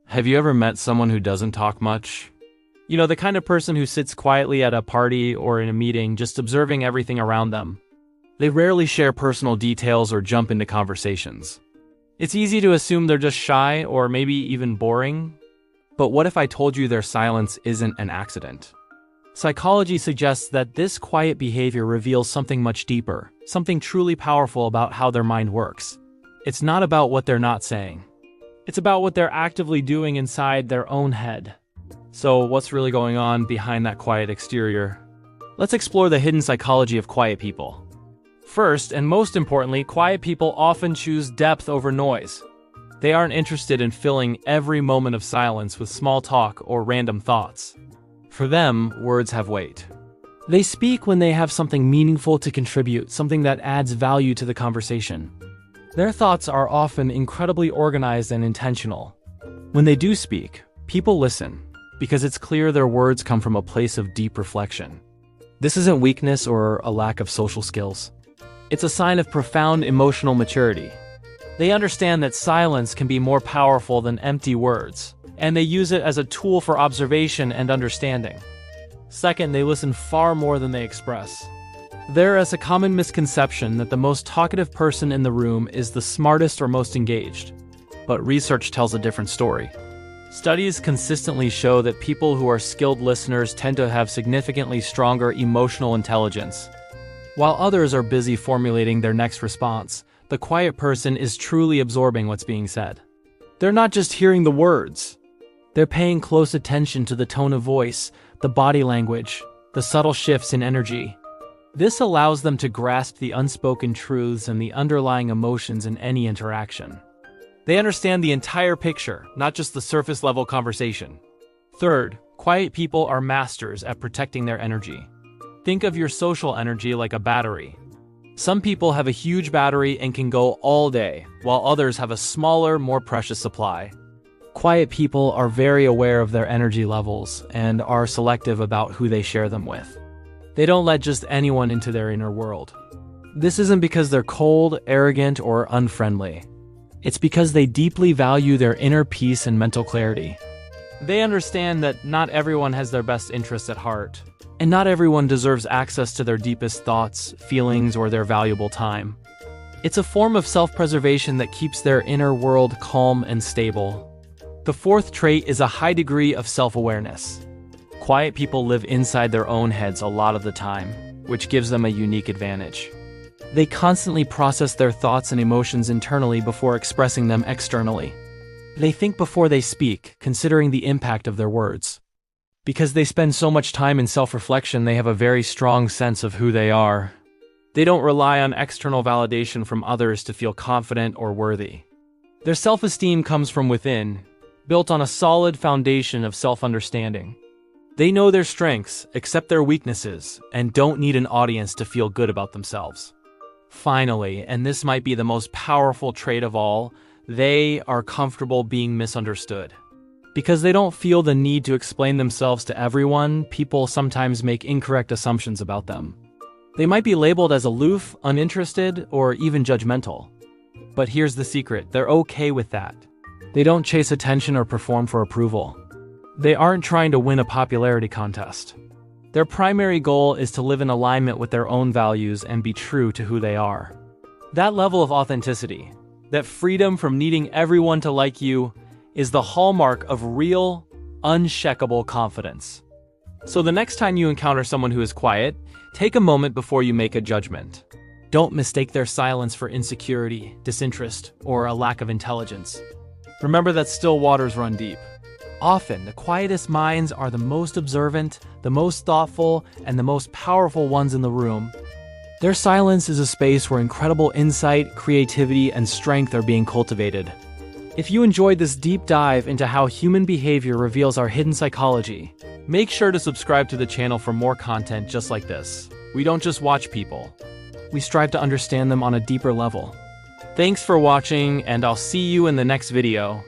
Have you ever met someone who doesn't talk much? You know, the kind of person who sits quietly at a party or in a meeting just observing everything around them. They rarely share personal details or jump into conversations. It's easy to assume they're just shy or maybe even boring. But what if I told you their silence isn't an accident? Psychology suggests that this quiet behavior reveals something much deeper, something truly powerful about how their mind works. It's not about what they're not saying. It's about what they're actively doing inside their own head. So what's really going on behind that quiet exterior? Let's explore the hidden psychology of quiet people. First, and most importantly, quiet people often choose depth over noise. They aren't interested in filling every moment of silence with small talk or random thoughts. For them, words have weight. They speak when they have something meaningful to contribute, something that adds value to the conversation. Their thoughts are often incredibly organized and intentional. When they do speak, people listen, because it's clear their words come from a place of deep reflection. This isn't weakness or a lack of social skills. It's a sign of profound emotional maturity. They understand that silence can be more powerful than empty words, and they use it as a tool for observation and understanding. Second, they listen far more than they express. There is a common misconception that the most talkative person in the room is the smartest or most engaged. But research tells a different story. Studies consistently show that people who are skilled listeners tend to have significantly stronger emotional intelligence. While others are busy formulating their next response, the quiet person is truly absorbing what's being said. They're not just hearing the words. They're paying close attention to the tone of voice, the body language, the subtle shifts in energy. This allows them to grasp the unspoken truths and the underlying emotions in any interaction. They understand the entire picture, not just the surface-level conversation. Third, quiet people are masters at protecting their energy. Think of your social energy like a battery. Some people have a huge battery and can go all day, while others have a smaller, more precious supply. Quiet people are very aware of their energy levels and are selective about who they share them with. They don't let just anyone into their inner world. This isn't because they're cold, arrogant, or unfriendly. It's because they deeply value their inner peace and mental clarity. They understand that not everyone has their best interests at heart, and not everyone deserves access to their deepest thoughts, feelings, or their valuable time. It's a form of self-preservation that keeps their inner world calm and stable. The fourth trait is a high degree of self-awareness. Quiet people live inside their own heads a lot of the time, which gives them a unique advantage. They constantly process their thoughts and emotions internally before expressing them externally. They think before they speak, considering the impact of their words. Because they spend so much time in self-reflection, they have a very strong sense of who they are. They don't rely on external validation from others to feel confident or worthy. Their self-esteem comes from within, built on a solid foundation of self-understanding. They know their strengths, accept their weaknesses, and don't need an audience to feel good about themselves. Finally, and this might be the most powerful trait of all, they are comfortable being misunderstood. Because they don't feel the need to explain themselves to everyone, people sometimes make incorrect assumptions about them. They might be labeled as aloof, uninterested, or even judgmental. But here's the secret, they're okay with that. They don't chase attention or perform for approval. They aren't trying to win a popularity contest. Their primary goal is to live in alignment with their own values and be true to who they are. That level of authenticity, that freedom from needing everyone to like you, is the hallmark of real, unshakable confidence. So the next time you encounter someone who is quiet, take a moment before you make a judgment. Don't mistake their silence for insecurity, disinterest, or a lack of intelligence. Remember that still waters run deep. Often, the quietest minds are the most observant, the most thoughtful, and the most powerful ones in the room. Their silence is a space where incredible insight, creativity, and strength are being cultivated. If you enjoyed this deep dive into how human behavior reveals our hidden psychology, make sure to subscribe to the channel for more content just like this. We don't just watch people. We strive to understand them on a deeper level. Thanks for watching, and I'll see you in the next video.